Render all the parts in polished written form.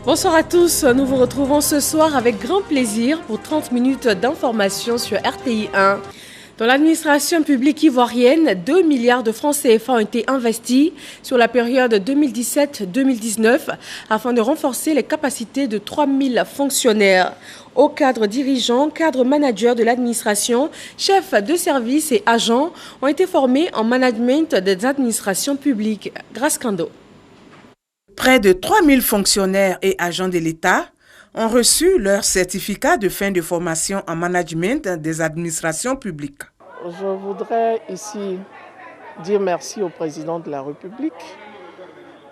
Bonsoir à tous, nous vous retrouvons ce soir avec grand plaisir pour 30 minutes d'information sur RTI 1. Dans l'administration publique ivoirienne, 2 milliards de francs CFA ont été investis sur la période 2017-2019 afin de renforcer les capacités de 3000 fonctionnaires. Hauts cadres dirigeants, cadres managers de l'administration, chefs de service et agents ont été formés en management des administrations publiques. Grâce Kando. Près de 3000 fonctionnaires et agents de l'État ont reçu leur certificat de fin de formation en management des administrations publiques. Je voudrais ici dire merci au président de la République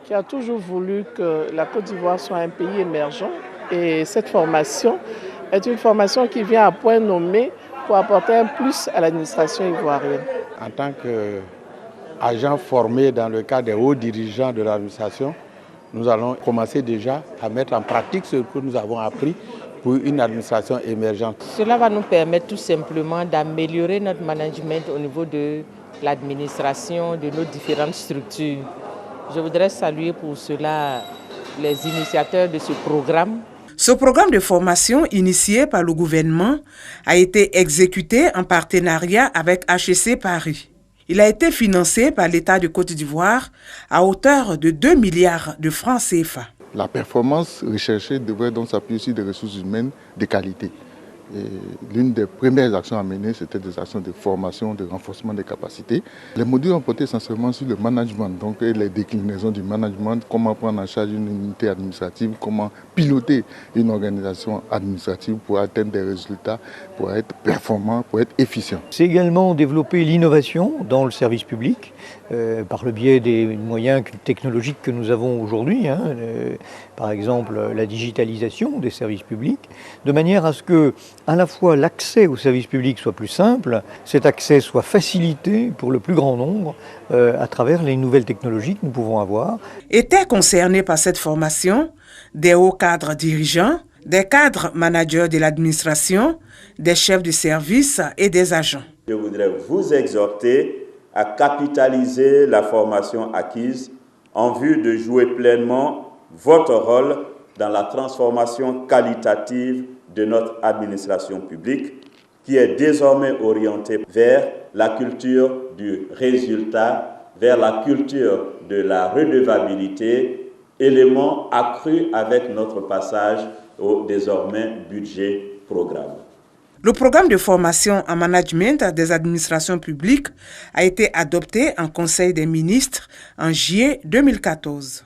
qui a toujours voulu que la Côte d'Ivoire soit un pays émergent. Et cette formation est une formation qui vient à point nommé pour apporter un plus à l'administration ivoirienne. En tant qu'agent formé dans le cadre des hauts dirigeants de l'administration, nous allons commencer déjà à mettre en pratique ce que nous avons appris pour une administration émergente. Cela va nous permettre tout simplement d'améliorer notre management au niveau de l'administration, de nos différentes structures. Je voudrais saluer pour cela les initiateurs de ce programme. Ce programme de formation initié par le gouvernement a été exécuté en partenariat avec HEC Paris. Il a été financé par l'État de Côte d'Ivoire à hauteur de 2 milliards de francs CFA. La performance recherchée devrait donc s'appuyer sur des ressources humaines de qualité. Et l'une des premières actions à mener, c'était des actions de formation, de renforcement des capacités. Les modules ont porté essentiellement sur le management, donc et les déclinaisons du management, comment prendre en charge une unité administrative, comment piloter une organisation administrative pour atteindre des résultats, pour être performant, pour être efficient. C'est également développer l'innovation dans le service public, par le biais des moyens technologiques que nous avons aujourd'hui, par exemple la digitalisation des services publics, de manière à ce que à la fois l'accès au service public soit plus simple, cet accès soit facilité pour le plus grand nombre à travers les nouvelles technologies que nous pouvons avoir. Étaient concernés par cette formation des hauts cadres dirigeants, des cadres managers de l'administration, des chefs de service et des agents. Je voudrais vous exhorter à capitaliser la formation acquise en vue de jouer pleinement votre rôle dans la transformation qualitative de notre administration publique qui est désormais orientée vers la culture du résultat, vers la culture de la redevabilité, élément accru avec notre passage au désormais budget programme. Le programme de formation en management des administrations publiques a été adopté en Conseil des ministres en juillet 2014.